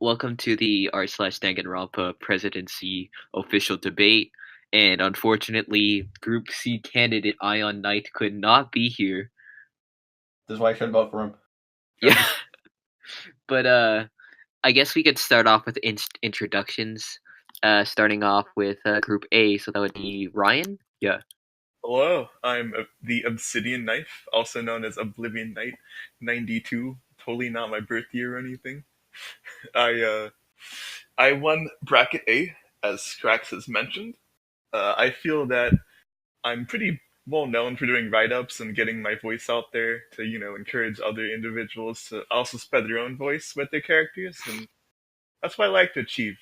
welcome to the r/danganronpa presidency official debate. And unfortunately, Group C candidate Ion Knight could not be here. This is why I should vote for him. Yeah, but I guess we could start off with introductions. Starting off with Group A, so that would be Ryan. Yeah. Hello, I'm the Obsidian Knife, also known as Oblivion Knight 92. Totally not my birth year or anything. I won bracket A, as Skraxx has mentioned. I feel that I'm pretty well known for doing write-ups and getting my voice out there to, encourage other individuals to also spread their own voice with their characters, and that's what I like to achieve.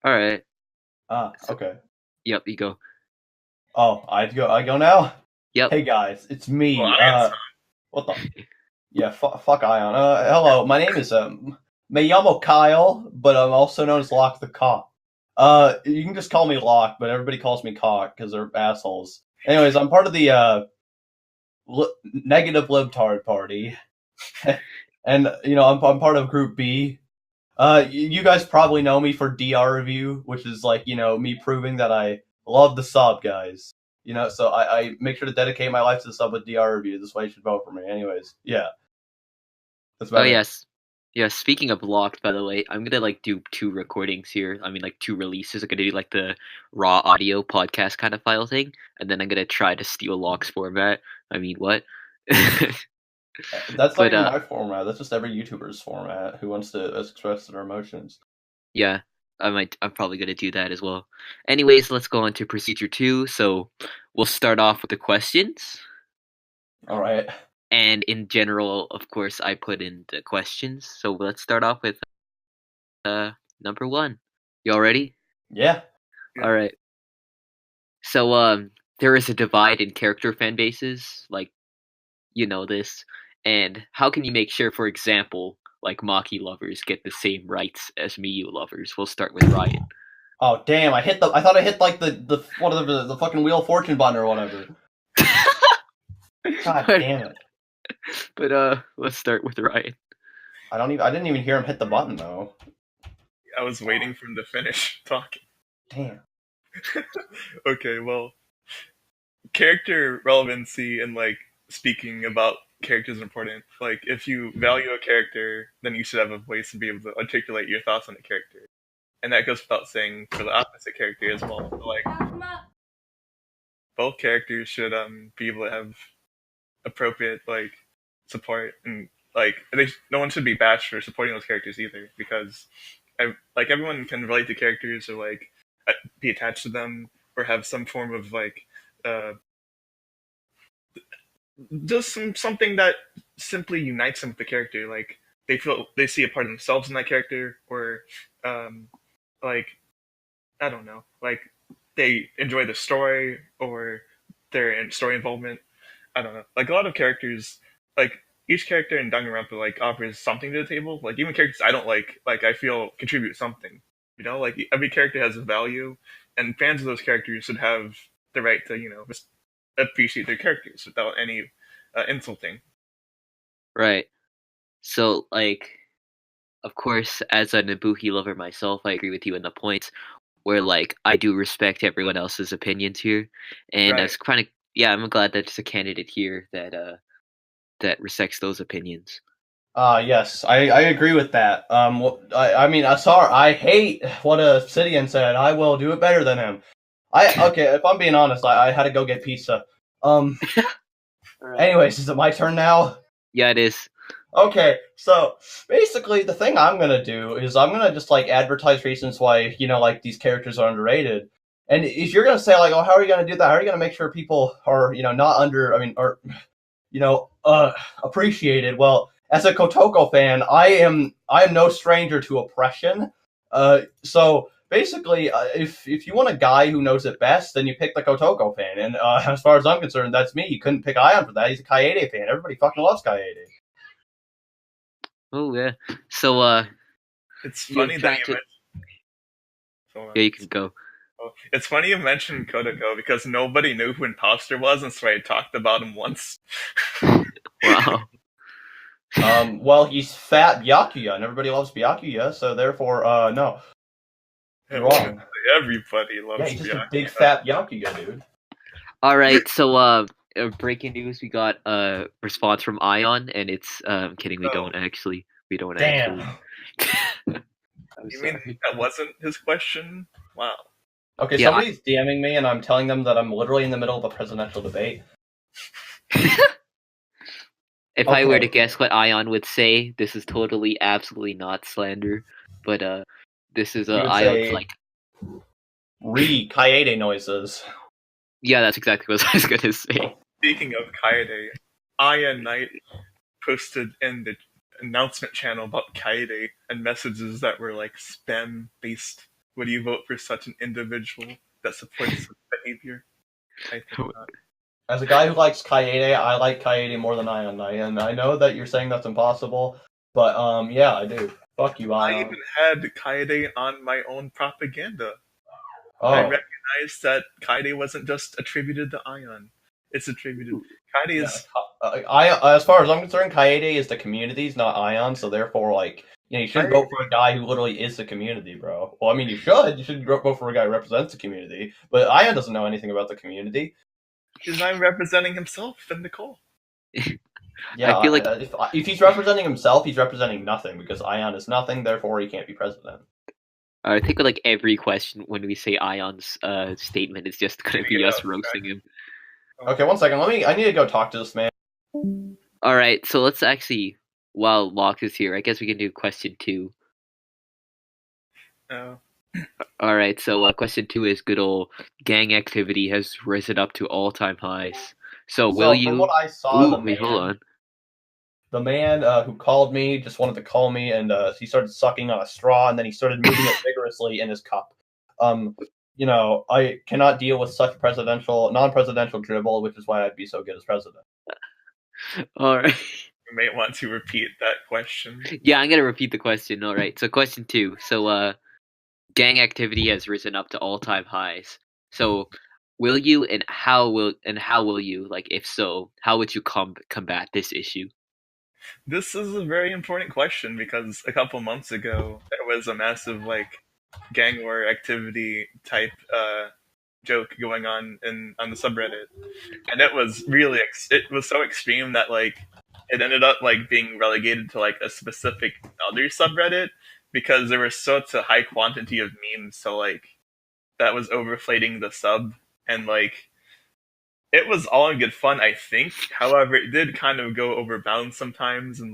All right. Okay. Yep, you go. Oh, I go now? Yep. Hey guys, it's me. Well, What the? Yeah, fuck Ion. Hello, my name is me llamo Kyle, but I'm also known as LoqtTheCock. You can just call me Lock, but everybody calls me Cock because they're assholes. Anyways, I'm part of the negative libtard party, and I'm part of Group B. You guys probably know me for DR review, which is like me proving that I love the sub, guys. So I make sure to dedicate my life to the sub with DR review. This way you should vote for me. Anyways, yeah. That's about it. Yes. Yeah, speaking of Locked, by the way, I'm gonna do 2 recordings here. I mean 2 releases. I'm gonna do the raw audio podcast kind of file thing, and then I'm gonna try to steal Locke's format. I mean, what? That's not even my format. That's just every YouTuber's format who wants to express their emotions. Yeah, I'm probably gonna do that as well. Anyways, let's go on to procedure 2. So we'll start off with the questions. All right. And in general, of course, I put in the questions. So let's start off with number 1. You all ready? Yeah. All right. So there is a divide in character fan bases, this. And how can you make sure, for example, Maki lovers get the same rights as Miyu lovers? We'll start with Ryan. Oh damn! I thought I hit the fucking Wheel of Fortune button or whatever. God damn it! But let's start with Ryan. I didn't even hear him hit the button though. I was waiting for him to finish talking. Damn. Okay, well, character relevancy and speaking about characters is important. If you value a character, then you should have a voice and be able to articulate your thoughts on the character. And that goes without saying for the opposite character as well. Both characters should be able to have appropriate support, and no one should be bashed for supporting those characters either, because everyone can relate to characters or be attached to them or have some form of just something that simply unites them with the character. They feel they see a part of themselves in that character, or I don't know, they enjoy the story or their story involvement. I don't know. A lot of characters, each character in Danganronpa offers something to the table. Even characters I don't like I feel contribute something. Every character has a value, and fans of those characters should have the right to just appreciate their characters without any insulting. Right. So of course, as a Nabuhi lover myself, I agree with you in the points where I do respect everyone else's opinions here, and Right. that's kind of I'm glad that there's a candidate here that respects those opinions. Yes, I agree with that. I hate what Obsidian said. I will do it better than him. Okay, if I'm being honest, I had to go get pizza. Anyways, is it my turn now? Yeah, it is. Okay, so basically the thing I'm gonna do is I'm gonna just advertise reasons why these characters are underrated. And if you're gonna say oh, how are you gonna do that? How are you gonna make sure people are appreciated? Well, as a Kotoko fan, I am no stranger to oppression. So basically, if you want a guy who knows it best, then you pick the Kotoko fan. And as far as I'm concerned, that's me. You couldn't pick Ion for that. He's a Kaede fan. Everybody fucking loves Kaede. Oh yeah. So it's funny that you mentioned. Yeah, you can go. It's funny you mentioned Kotoko because nobody knew who Imposter was, and so I talked about him once. Wow. Well, he's fat Byakuya, and everybody loves Byakuya, so therefore, no. You're wrong. Everybody Yeah, loves he's just a Byakuya. big fat Byakuya, dude. All right, so breaking news: we got a response from Ion, and it's I'm kidding. We don't actually. We don't Damn. actually. I'm You mean sorry. that wasn't his question? Wow. Okay, Yeah. somebody's DMing me, and I'm telling them that I'm literally in the middle of a presidential debate. If I were to guess what Ion would say, this is totally, absolutely not slander, but this is He would Ion's say, like, Kaede noises. yeah, that's exactly what I was gonna say. Speaking of Kaede, Aya Knight posted in the announcement channel about Kaede and messages that were like spam based. Would you vote for such an individual that supports such behavior? I think not. As a guy who likes Kaede, I like Kaede more than Ion Knight, and I know that you're saying that's impossible, but yeah, I do. Fuck you, I Ion. even had Kaede on my own propaganda. Oh. I recognized that Kaede wasn't just attributed to Ion. It's attributed. Kaede is. As far as I'm concerned, Kaede is the community's, not Ion, so therefore, like, you shouldn't vote for a guy who literally is the community, bro. Well, I mean, you should. You should vote for a guy who represents the community, but Ion doesn't know anything about the community. He's not representing himself in the call. Yeah, I feel like if he's representing himself, he's representing nothing, because Ion is nothing, therefore he can't be president. I think with like every question when we say Ion's statement is just gonna be us roasting him. Okay, one second. I need to go talk to this man. All right, so let's actually, while Locke is here, I guess we can do question 2. Oh. All right, so question 2 is good old gang activity has risen up to all-time highs. So will you? From what I saw, hold on. The man who called me just wanted to call me, and he started sucking on a straw, and then he started moving it vigorously in his cup. I cannot deal with such non-presidential dribble, which is why I'd be so good as president. All right. You may want to repeat that question. Yeah, I'm gonna repeat the question. All right. So question 2. So gang activity has risen up to all-time highs. So will you, and how will you, like, if so, how would you combat this issue? This is a very important question because a couple months ago there was a massive gang war activity type joke going on on the subreddit, and it was really it was so extreme that it ended up being relegated to a specific other subreddit because there was such a high quantity of memes. So that was overflating the sub, and it was all in good fun, I think. However, it did kind of go over bounds sometimes, and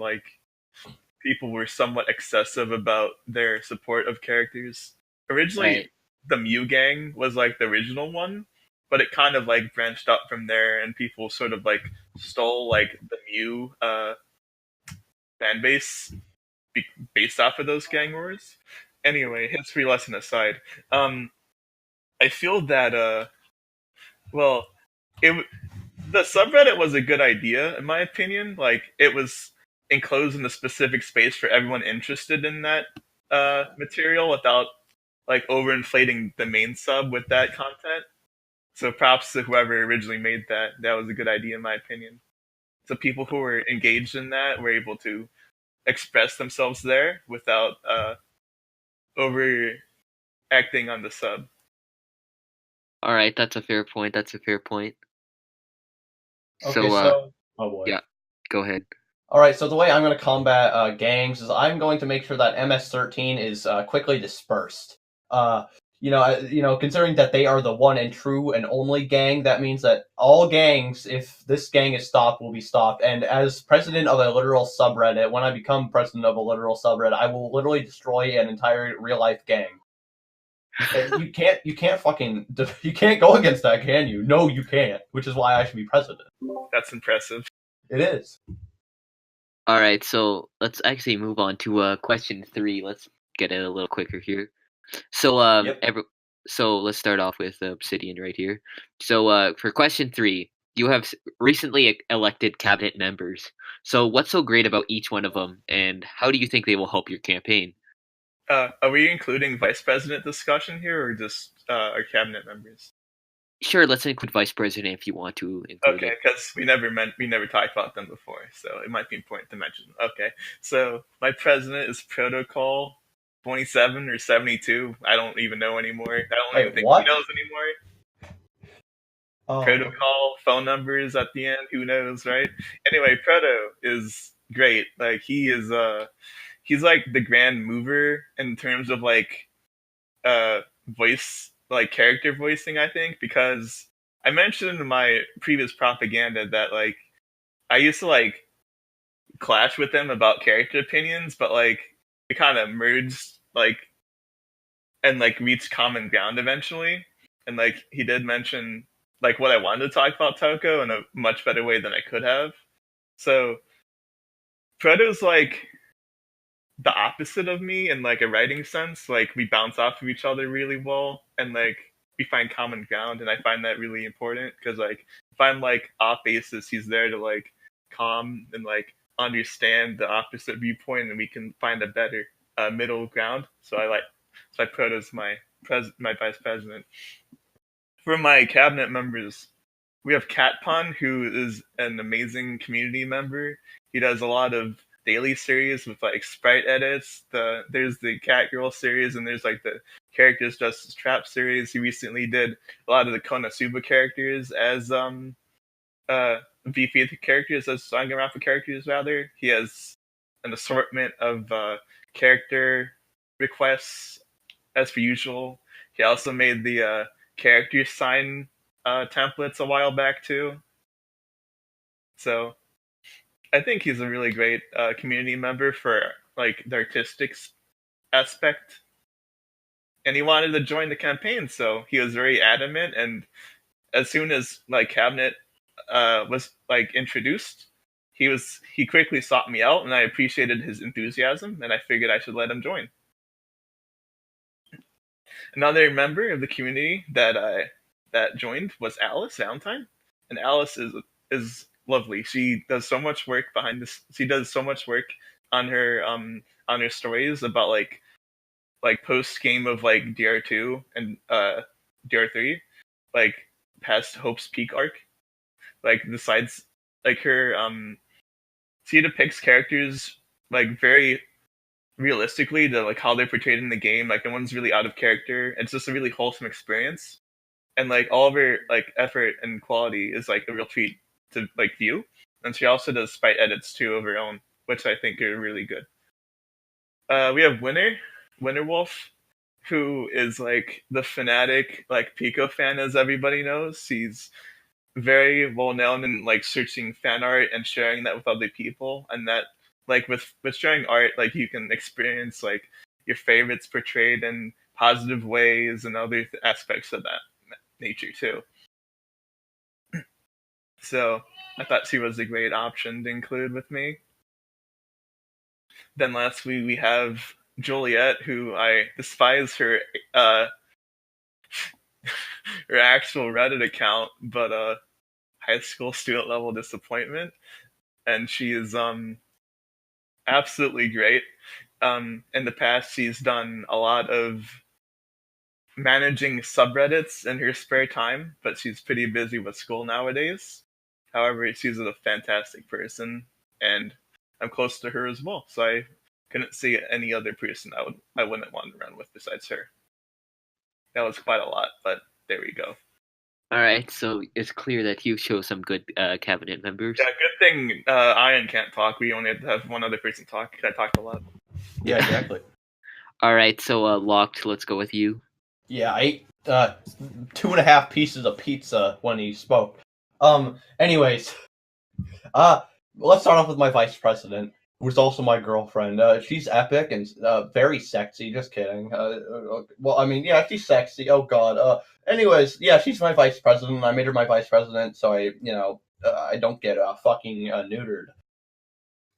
people were somewhat excessive about their support of characters. Originally, Right. the Mew gang was the original one, but it kind of branched out from there, and people sort of stole the Mew fan base based off of those gang wars. Anyway, history lesson aside, I feel that well, it the subreddit was a good idea in my opinion. It was enclosed in a specific space for everyone interested in that material without overinflating the main sub with that content. So props to whoever originally made that. That was a good idea in my opinion. So people who were engaged in that were able to express themselves there without overacting on the sub. All right, that's a fair point. Okay, oh boy. Yeah, go ahead. All right, so the way I'm going to combat gangs is I'm going to make sure that MS-13 is quickly dispersed. Considering that they are the one and true and only gang, that means that all gangs, if this gang is stopped, will be stopped. And as president of a literal subreddit, when I become president of a literal subreddit, I will literally destroy an entire real-life gang. You can't go against that, can you? No, you can't, which is why I should be president. That's impressive. It is. All right, so let's actually move on to question 3. Let's get it a little quicker here. So so let's start off with Obsidian right here. So for question 3, you have recently elected cabinet members. So what's so great about each one of them, and how do you think they will help your campaign? Are we including vice president discussion here, or just our cabinet members? Sure, let's include vice president if you want to include Okay, it. because we never talked about them before, so it might be important to mention. Okay, so my president is Protocol 27 or 72. I don't even know anymore. I don't even Wait, think he what? knows anymore. Oh, Protocol phone numbers at the end. Who knows, right? Anyway, Proto is great. Like he's like the grand mover in terms of like voice, like character voicing. I think because I mentioned in my previous propaganda that like I used to like clash with them about character opinions, but like we kind of merged like and like reached common ground eventually. And like he did mention like what I wanted to talk about Toko in a much better way than I could have. So Proto's like the opposite of me in like a writing sense. Like we bounce off of each other really well, and like we find common ground, and I find that really important because like if I'm like off basis, he's there to like calm and like understand the opposite viewpoint, and we can find a better middle ground. So Proto's my vice president. For my cabinet members, we have Catpon, who is an amazing community member. He does a lot of daily series with like sprite edits. There's the Catgirl series, and there's like the Characters Justice Trap series. He recently did a lot of the Konosuba characters as VP characters, as danganronpa characters rather. He has an assortment of character requests as per usual. He also made the character sign templates a while back too. So I think he's a really great community member for like the artistic aspect. And he wanted to join the campaign, so he was very adamant. And as soon as like cabinet was like introduced, he quickly sought me out, and I appreciated his enthusiasm, and I figured I should let him join. Another member of the community that joined was Alice Valentine, and Alice is lovely. She does so much work behind this. She does so much work on her stories about like post game of like DR2 and DR3, like past Hope's Peak arc. Like besides like her she depicts characters like very realistically to like how they're portrayed in the game. Like no one's really out of character. It's just a really wholesome experience, and like all of her like effort and quality is like a real treat to like view. And she also does sprite edits too of her own, which I think are really good. We have Winter Wolf, who is like the fanatic like Pico fan, as everybody knows. He's very well known in like searching fan art and sharing that with other people, and that like with sharing art, like you can experience like your favorites portrayed in positive ways and other aspects of that nature too. So I thought she was a great option to include with me. Then lastly, we have Juliet, who I despise her her actual Reddit account, but high school student level disappointment, and she is absolutely great. In the past, she's done a lot of managing subreddits in her spare time, but she's pretty busy with school nowadays. However, she's a fantastic person, and I'm close to her as well. So I couldn't see any other person I wouldn't want to run with besides her. That was quite a lot, but there we go. All right, so it's clear that you show some good cabinet members. Yeah, good thing Ian can't talk. We only have to have one other person talk. I talked a lot. yeah, exactly. All right, so Loqt, let's go with you. Yeah, I ate 2.5 pieces of pizza when he spoke. Anyways, let's start off with my vice president, who's also my girlfriend. She's epic and very sexy. Just kidding. Well, I mean, yeah, she's sexy. Oh God. Anyways, yeah, she's my vice president. I made her my vice president, so I don't get fucking neutered.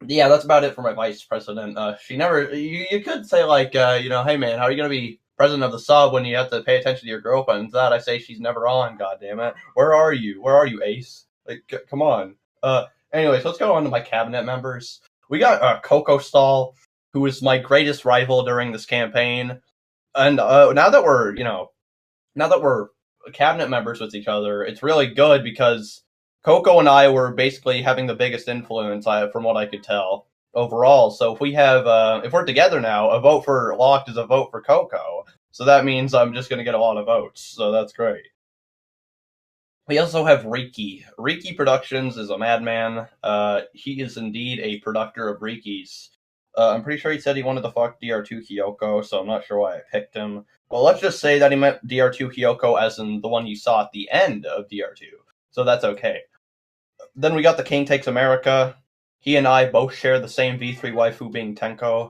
Yeah, that's about it for my vice president. She never. You could say like, hey man, how are you gonna be president of the sub when you have to pay attention to your girlfriend? That I say she's never on. God damn it. Where are you? Where are you, Ace? Like, come on. Anyways, let's go on to my cabinet members. We got Coco Stall, who is my greatest rival during this campaign, and now that we're cabinet members with each other, it's really good because Coco and I were basically having the biggest influence, from what I could tell, overall. So if we're together now, a vote for Locked is a vote for Coco. So that means I'm just going to get a lot of votes. So that's great. We also have Riki. Riki Productions is a madman. He is indeed a producer of Riki's. I'm pretty sure he said he wanted to fuck DR2 Kyoko, so I'm not sure why I picked him. Well, let's just say that he meant DR2 Kyoko as in the one you saw at the end of DR2. So that's okay. Then we got the King Takes America. He and I both share the same V3 waifu being Tenko.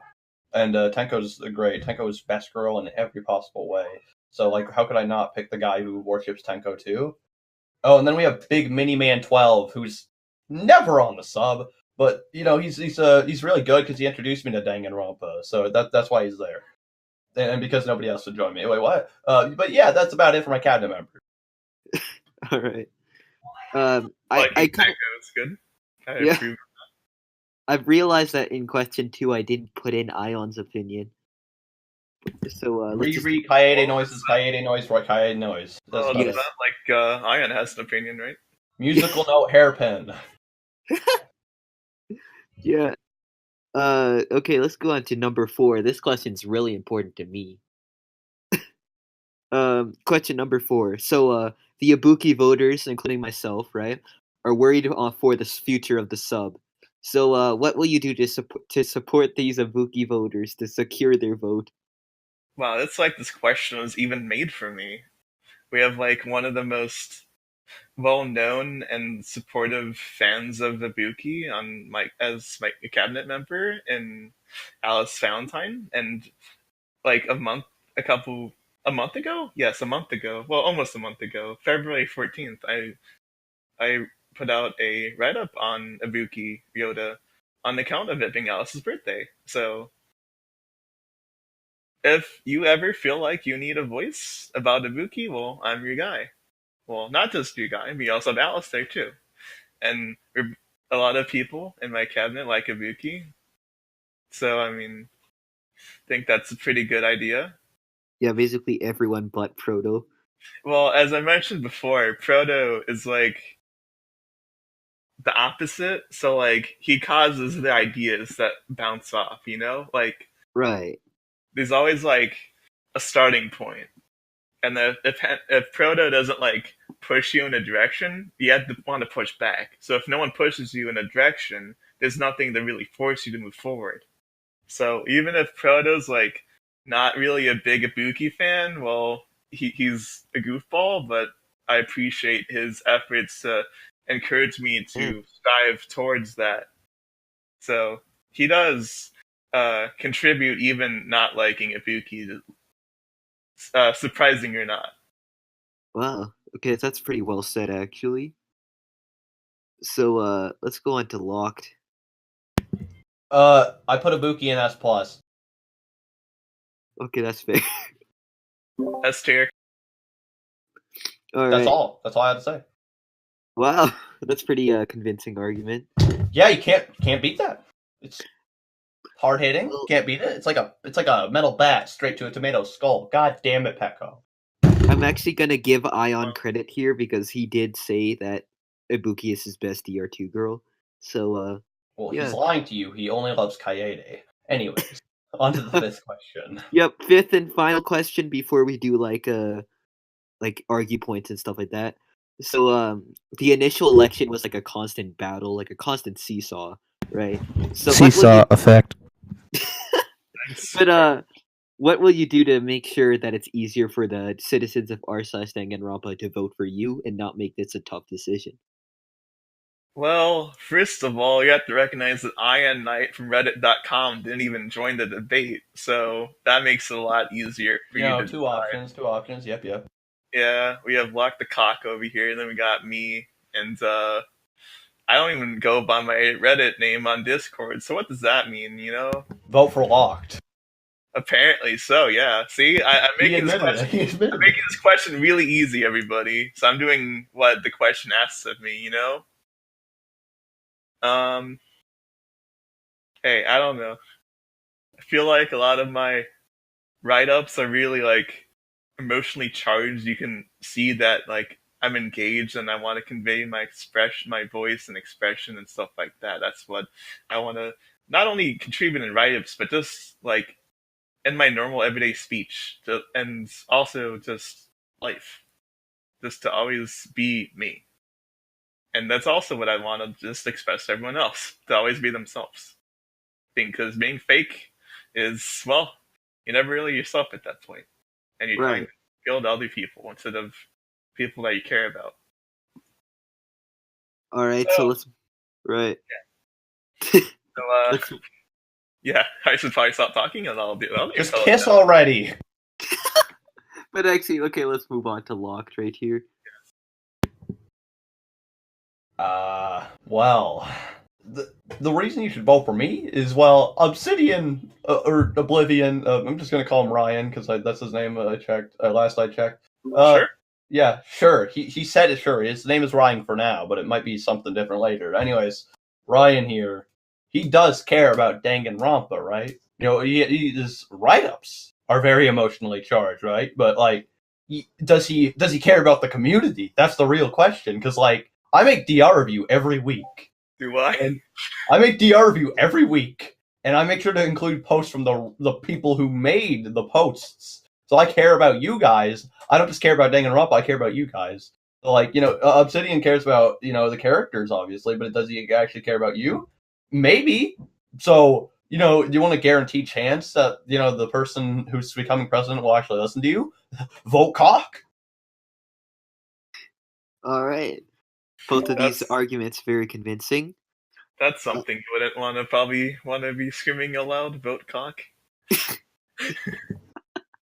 And Tenko's great. Tenko's best girl in every possible way. So, like, how could I not pick the guy who worships Tenko too? Oh, and then we have Big Mini Man 12, who's never on the sub, but he's really good because he introduced me to Danganronpa, so that's why he's there, and because nobody else would join me. Wait, what? But yeah, that's about it for my cabinet members. All right. I kind of it's good. Yeah. I've realized that in question 2, I didn't put in Ion's opinion. So Kaede noises, Kaede noise, right? Kaede noise. That's not like Ion has an opinion, right? Musical note hairpin. Yeah. Okay, let's go on to number 4. This question's really important to me. Question number 4. So, the Ibuki voters, including myself, right, are worried for the future of the sub. So, what will you do to support these Ibuki voters to secure their vote? Wow, it's like this question was even made for me. We have like one of the most well-known and supportive fans of Ibuki as my cabinet member in Alice Valentine, and like a month ago, well, almost a month ago, February 14th, I put out a write-up on Ibuki Yoda on account of it being Alice's birthday. So if you ever feel like you need a voice about Ibuki, well, I'm your guy. Well, not just your guy, we also have Alice there too. And a lot of people in my cabinet like Ibuki. So, I mean, I think that's a pretty good idea. Yeah, basically everyone but Proto. Well, as I mentioned before, Proto is like the opposite. So, like, he causes the ideas that bounce off, Like, right. There's always, like, a starting point. And if Proto doesn't, like, push you in a direction, you have to want to push back. So if no one pushes you in a direction, there's nothing to really force you to move forward. So even if Proto's, like, not really a big Ibuki fan, well, he's a goofball, but I appreciate his efforts to encourage me to strive towards that. So he does contribute even not liking Ibuki, surprising or not. Wow. Okay, that's pretty well said, actually. So, let's go on to Locked. I put Ibuki in S+. Okay, that's fair. S tier. All That's right. all. That's all I had to say. Wow, that's pretty convincing argument. Yeah, you can't beat that. It's hard hitting. Can't beat it. It's like a metal bat straight to a tomato skull. God damn it, Petco. I'm actually gonna give Ion credit here because he did say that Ibuki is his best DR2 girl. So, well, yeah. He's lying to you. He only loves Kaede. Anyways, on to the 5th question. Yep, 5th and final question before we do like argue points and stuff like that. So, the initial election was like a constant battle, like a constant seesaw, right? So seesaw effect. But what will you do to make sure that it's easier for the citizens of r/danganronpa to vote for you and not make this a tough decision? Well, first of all, you have to recognize that Ian Knight from Reddit.com didn't even join the debate, so that makes it a lot easier for you to two options. Yep. Yeah, we have LoqtTheCock over here, and then we got me, and I don't even go by my Reddit name on Discord, so what does that mean, Vote for Locked. Apparently so, yeah. See, I'm making this question really easy, everybody. So I'm doing what the question asks of me, Hey, I don't know. I feel like a lot of my write-ups are really, like, emotionally charged, you can see that like I'm engaged and I want to convey my expression, my voice and expression and stuff like that. That's what I want to not only contribute in write-ups, but just like in my normal everyday speech, and also just life, just to always be me. And that's also what I want to just express to everyone else, to always be themselves. Because being fake is, well, you're never really yourself at that point. And you're trying Right. to build other people instead of people that you care about. All right. So let's. Right. So, Let's. yeah, I should probably stop talking and I'll Just kiss already. But actually, okay, let's move on to Loqt right here. Well, the reason you should vote for me is, well, Obsidian, or Oblivion, I'm just gonna call him Ryan, because that's his name, I checked, last I checked. Sure. Yeah, sure, he said it, sure, his name is Ryan for now, but it might be something different later. Anyways, Ryan here, he does care about Danganronpa, right? You know, his write-ups are very emotionally charged, right? But, like, does he care about the community? That's the real question, because, like, I make DR review every week. Do I? And I make DR review every week, and I make sure to include posts from the people who made the posts. So I care about you guys. I don't just care about Danganronpa, I care about you guys. So, like, you know, Obsidian cares about, you know, the characters, obviously, but does he actually care about you? Maybe. So, you know, do you want a guaranteed chance that, you know, the person who's becoming president will actually listen to you? Vote cock. All right. Both of these arguments very convincing. That's something you wouldn't want to be screaming aloud. Vote cock.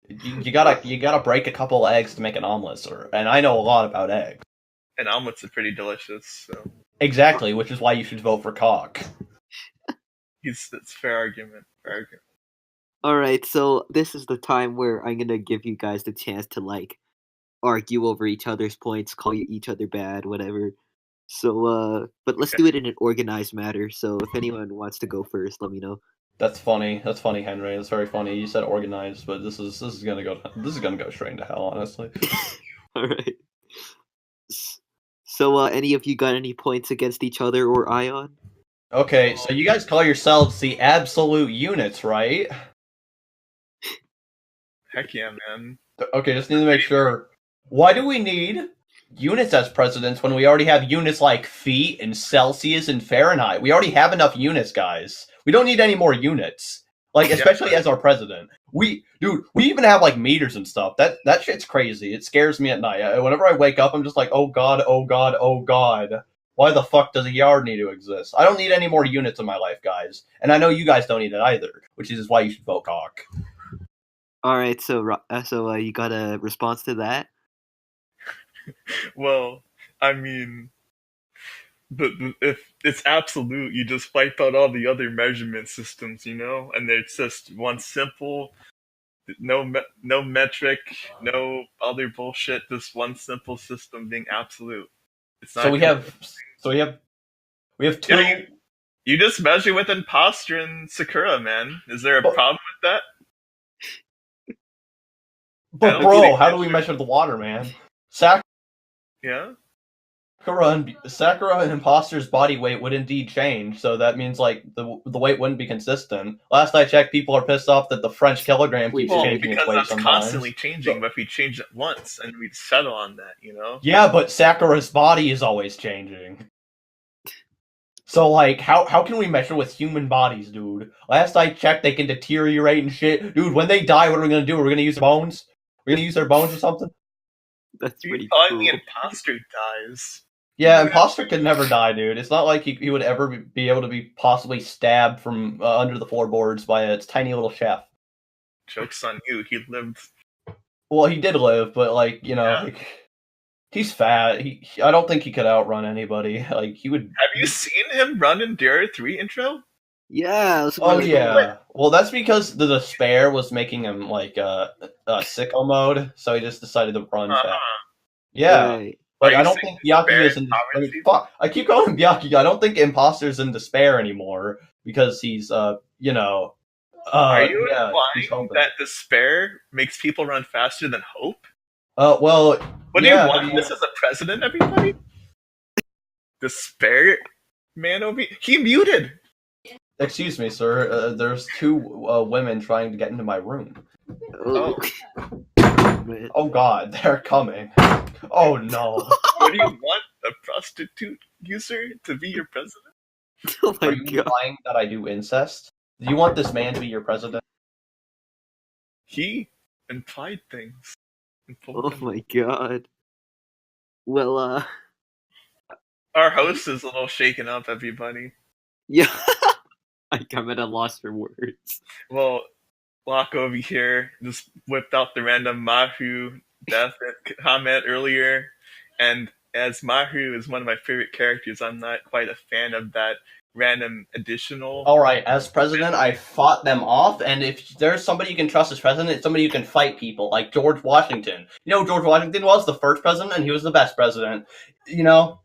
You gotta break a couple eggs to make an omelet, sir. And I know a lot about eggs. And omelets are pretty delicious. So. Exactly, which is why you should vote for cock. It's fair argument. Fair argument. All right, so this is the time where I'm gonna give you guys the chance to like argue over each other's points, call each other bad, whatever. So, but let's do it in an organized manner. So, if anyone wants to go first, let me know. That's funny. That's funny, Henry. That's very funny. You said organized, but this is gonna go straight into hell, honestly. All right. So, any of you got any points against each other or Ion? Okay, so you guys call yourselves the absolute units, right? Heck yeah, man. Okay, just need to make sure. Why do we need units as presidents when we already have units like feet and Celsius and Fahrenheit? We already have enough units, guys. We don't need any more units. Like, especially as our president. We even have like meters and stuff. That shit's crazy. It scares me at night. Whenever I wake up, I'm just like, oh god, oh god, oh god. Why the fuck does a yard need to exist? I don't need any more units in my life, guys. And I know you guys don't need it either, which is why you should vote cock. All right, so you got a response to that? Well, I mean, if it's absolute, you just wipe out all the other measurement systems, you know, and it's just one simple, no metric, no other bullshit, just one simple system being absolute. It's not. So we have two. Yeah, you just measure with imposter and Sakura, man. Is there a problem with that? But bro, how do we measure the water, man? Yeah. Sakura and Imposter's body weight would indeed change, so that means like the weight wouldn't be consistent. Last I checked, people are pissed off that the French kilogram keeps changing its weight that's sometimes. Constantly changing, but if we change it once and we settle on that, you know? Yeah, but Sakura's body is always changing. So like, how can we measure with human bodies, dude? Last I checked, they can deteriorate and shit. Dude, when they die, what are we gonna do? We're gonna use their bones? We're gonna use their bones or something? That's pretty cool. The Imposter dies. Yeah, Imposter could never die, dude. It's not like he would ever be able to be possibly stabbed from under the floorboards by its tiny little chef. Joke's on you. He lived. Well, he did live, but like, you know, like, he's fat. I don't think he could outrun anybody. Like, he would. Have you seen him run in DR3 intro? Yeah. Oh yeah. Well, that's because the despair was making him like sicko mode, so he just decided to run fast. Yeah. Right. But I don't think Byakuya is in despair. I keep calling him Byakuya. I don't think Imposter's in despair anymore because he's, you know, Are you Yeah, he's implying hoping. that despair makes people run faster than hope? Well, What do you yeah. want this as a president, everybody? Despair man over he muted. Excuse me, sir. There's two women trying to get into my room. Oh, man. Oh God, they're coming. Oh no. What do you want a prostitute user to be your president? Oh Are my you god. implying that I do incest? Do you want this man to be your president? He implied things and pulled Oh them. my god. Well, Our host is a little shaken up, everybody. yeah. I'm at a loss for words. Well, Locke over here just whipped out the random Mahu death comment earlier, and as Mahu is one of my favorite characters, I'm not quite a fan of that random additional. Alright, as president, I fought them off, and if there's somebody you can trust as president, it's somebody who can fight people, like George Washington. You know, George Washington was the first president, and he was the best president. You know?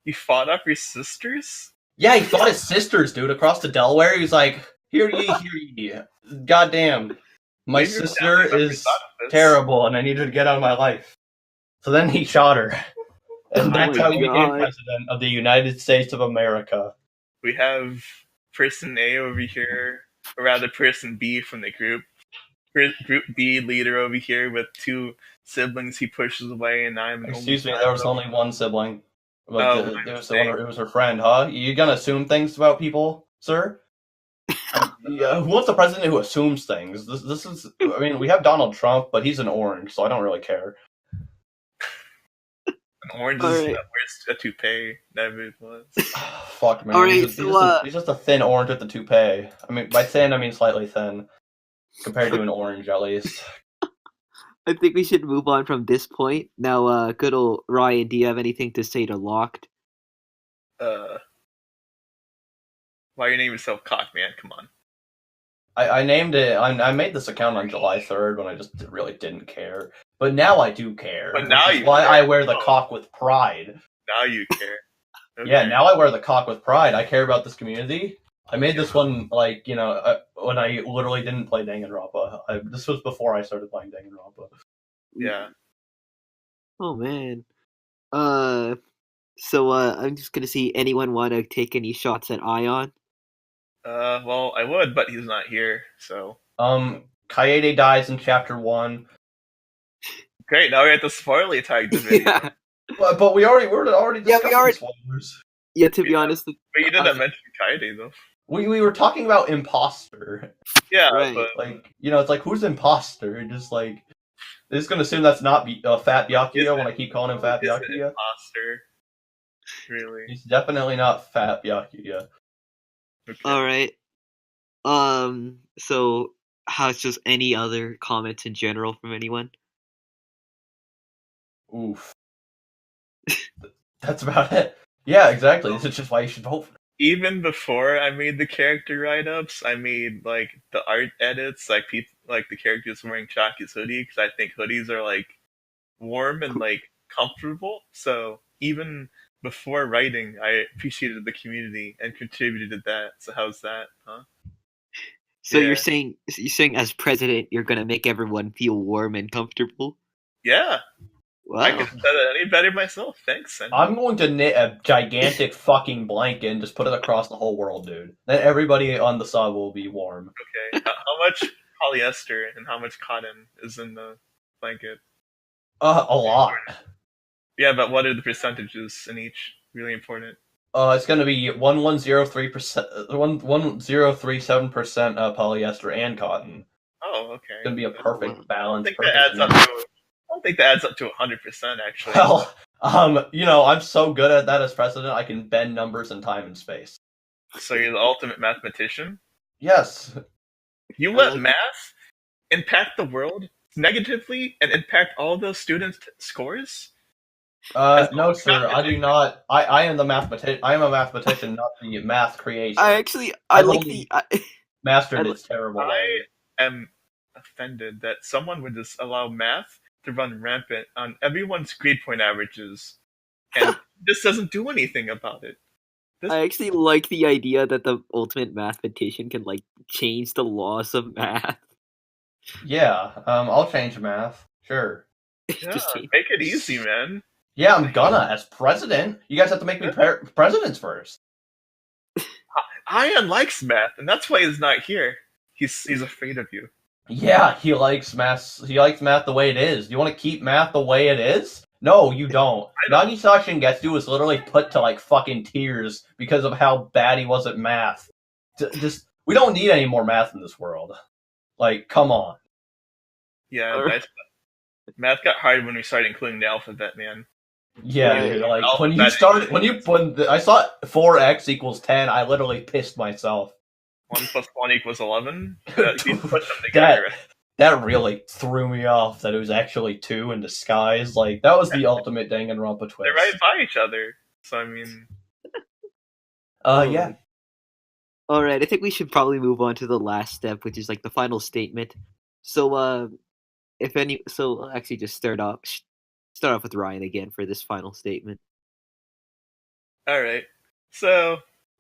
You fought off your sisters? Yeah, he fought his sisters, dude, across the Delaware. He was like, hear ye. Goddamn. My Maybe your sister family members is thought of this. terrible, and I need her to get out of my life. So then he shot her. And Oh that's my how he became God. president of the United States of America. We have person A over here, or rather person B from the group. Group B leader over here with two siblings he pushes away, and I'm an Excuse me, only there was child. only one sibling. Oh, But my it was mistake. it was her friend, huh? You gonna assume things about people, sir? Yeah, who wants a president who assumes things? This is. I mean, we have Donald Trump, but he's an orange, so I don't really care. An orange All is right. wears a toupee. Never was. Fuck man, Alright, he's just a thin orange with a toupee. I mean, by thin I mean slightly thin, compared to an orange at least. I think we should move on from this point. Now, good old Ryan, do you have anything to say to Locked? Why your name is so cock, man? Come on. I named it. I made this account on July 3rd when I just really didn't care, but now I do care. But now which is you why care. I wear the Oh. cock with pride. Now you care. Okay. Yeah, now I wear the cock with pride. I care about this community. I made this one like when I literally didn't play Danganronpa. This was before I started playing Danganronpa. Yeah. Oh man. So I'm just gonna see anyone want to take any shots at Ion. Well, I would, but he's not here, so. Kaede dies in chapter 1. Great, now we have to spoiler tag the video. Yeah. But we already Yeah, discussing we already- spoilers. Yeah. To be honest, But you didn't mention Kaede, though. We were talking about imposter. Yeah, Right. but Like, it's like, who's imposter? Just like, they're just gonna assume that's not Fat Byakuya when I keep calling him Fat is an Byakuya. imposter. Really. He's definitely not Fat Byakuya. Okay. all right. So how's just any other comments in general from anyone? Oof. That's about it. Yeah, exactly. This is just why you should vote for him. Even before I made the character write-ups, I made like the art edits, like people, like the characters wearing Chaki's hoodie, because I think hoodies are like warm and like comfortable. So even before writing, I appreciated the community and contributed to that. So how's that, huh? So Yeah. you're saying as president, you're gonna make everyone feel warm and comfortable? Yeah, Wow. I couldn't say that any better myself. Thanks. Sandy. I'm going to knit a gigantic fucking blanket and just put it across the whole world, dude. Then everybody on the sub will be warm. Okay. How much polyester and how much cotton is in the blanket? A lot. Yeah, but what are the percentages in each? Really important. It's gonna be 1103%, 1037% polyester and cotton. Oh, okay. It's gonna be a perfect I balance. don't think perfect that adds up mix. to. I don't think that adds up to 100%. Actually. Well, I'm so good at that as president. I can bend numbers in time and space. So you're the ultimate mathematician. Yes. You I let like- math impact the world negatively and impact all those students' scores. No, sir. I do not. I am the mathematician. I am a mathematician, not the math creation. I I've like only- the. Mastered I- its terrible I way. am offended that someone would just allow math to run rampant on everyone's grade point averages, and this doesn't do anything about it. This I actually like the idea that the ultimate mathematician can like change the laws of math. Yeah, I'll change math. Sure. yeah, Just change. make it easy, man. Yeah, I'm gonna. As president, you guys have to make me presidents first. Ian likes math, and that's why he's not here. He's afraid of you. Yeah, he likes math. He likes math the way it is. You want to keep math the way it is? No, you don't. Nagisa Shingetsu was literally put to like fucking tears because of how bad he was at math. Just we don't need any more math in this world. Like, come on. Yeah, math got hard when we started including the alphabet, man. Yeah, Right. dude, like when I saw 4x equals 10, I literally pissed myself. 1 + 1 = 11. You put them together. That really threw me off. That it was actually 2 in disguise. Like that was the ultimate Danganronpa twist. They're right by each other, so I mean. Yeah. All right, I think we should probably move on to the last step, which is like the final statement. So, I'll actually just start off with Ryan again for this final statement. All right, so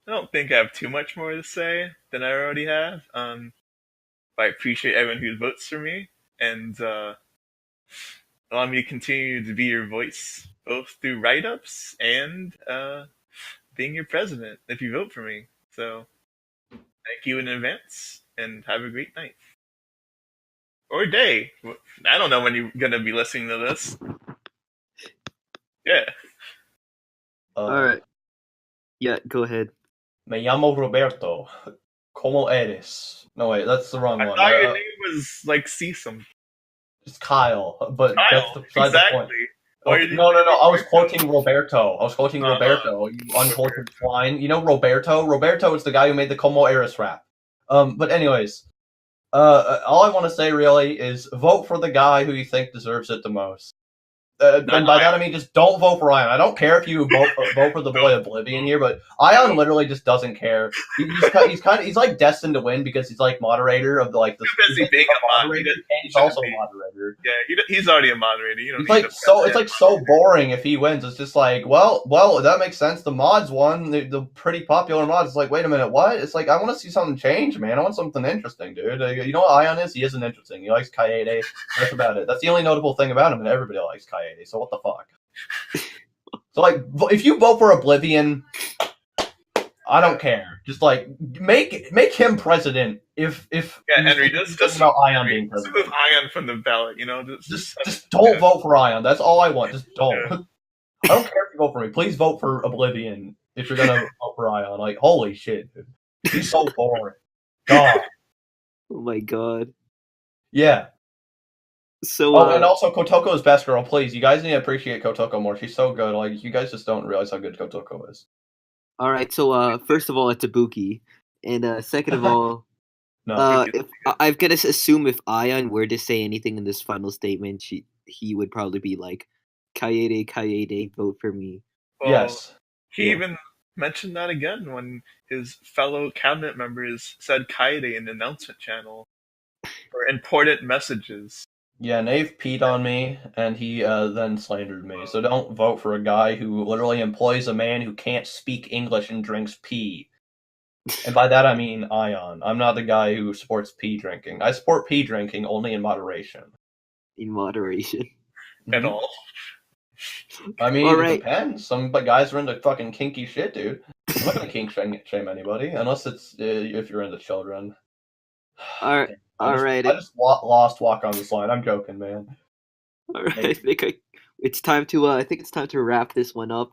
I don't think I have too much more to say than I already have. But I appreciate everyone who votes for me and allow me to continue to be your voice, both through write-ups and being your president if you vote for me. So thank you in advance, and have a great night. Or day. I don't know when you're going to be listening to this. Yeah. All right. Yeah, go ahead. Me llamo Roberto. ¿Cómo eres? No, wait, that's the wrong I one. thought your name was like Seasum. It's Kyle, but that's beside the point. Exactly. No. I was quoting Roberto. Roberto, you uncultured swine. You know Roberto? Roberto is the guy who made the Como Eres rap. But anyways, all I want to say really is vote for the guy who you think deserves it the most. And by that I mean just don't vote for Ion. I don't care if you vote for the boy Oblivion here, but Ion literally just doesn't care. He's like destined to win because he's like moderator of the Too busy being a moderator. He's also a moderator. Yeah, he's already a moderator. You don't It's like so boring if he wins. It's just like, well, that makes sense. The mods won. The pretty popular mods. It's like, wait a minute, what? It's like I want to see something change, man. I want something interesting, dude. You know what Ion is? He isn't interesting. He likes Kaede. That's about it. That's the only notable thing about him, and everybody likes Kaede. So what the fuck? So like, if you vote for Oblivion, I don't care. Just like make him president. If Henry, just about Ion being president. Remove Ion from the ballot. You know, just don't vote for Ion. That's all I want. Just don't. Yeah. I don't care if you vote for me. Please vote for Oblivion if you're gonna vote for Ion. Like, holy shit, dude. He's so boring. God. Oh my god. Yeah. So, and also Kotoko is best girl. Please, you guys need to appreciate Kotoko more. She's so good. Like, you guys just don't realize how good Kotoko is. All right. So, first of all, it's Ibuki, and second of all, if I'm gonna assume if Ion were to say anything in this final statement, he would probably be like, "Kaede, vote for me." Well, yes. He even mentioned that again when his fellow cabinet members said Kaede in the announcement channel for important messages. Yeah, Nave peed on me, and he then slandered me. So don't vote for a guy who literally employs a man who can't speak English and drinks pee. And by that I mean Ion. I'm not the guy who supports pee drinking. I support pee drinking only in moderation. In moderation. At all? I mean, it depends. Some guys are into fucking kinky shit, dude. I'm not gonna kink shame anybody, unless it's if you're into children. Alright. I just lost walk on this line. I'm joking, man. Alright, I think it's time to wrap this one up.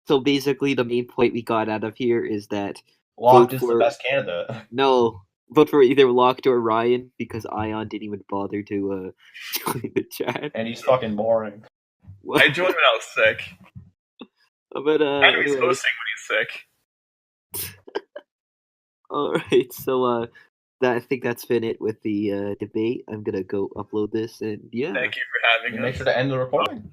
So basically, the main point we got out of here is that Loqt is the best candidate. No, vote for either Loqt or Ryan because Ion didn't even bother to join the chat. And he's fucking boring. I joined when I was sick. But Henry's hosting when he's sick. Alright, so I think that's been it with the debate. I'm gonna go upload this, and yeah. Thank you for having us. Make sure to end the recording.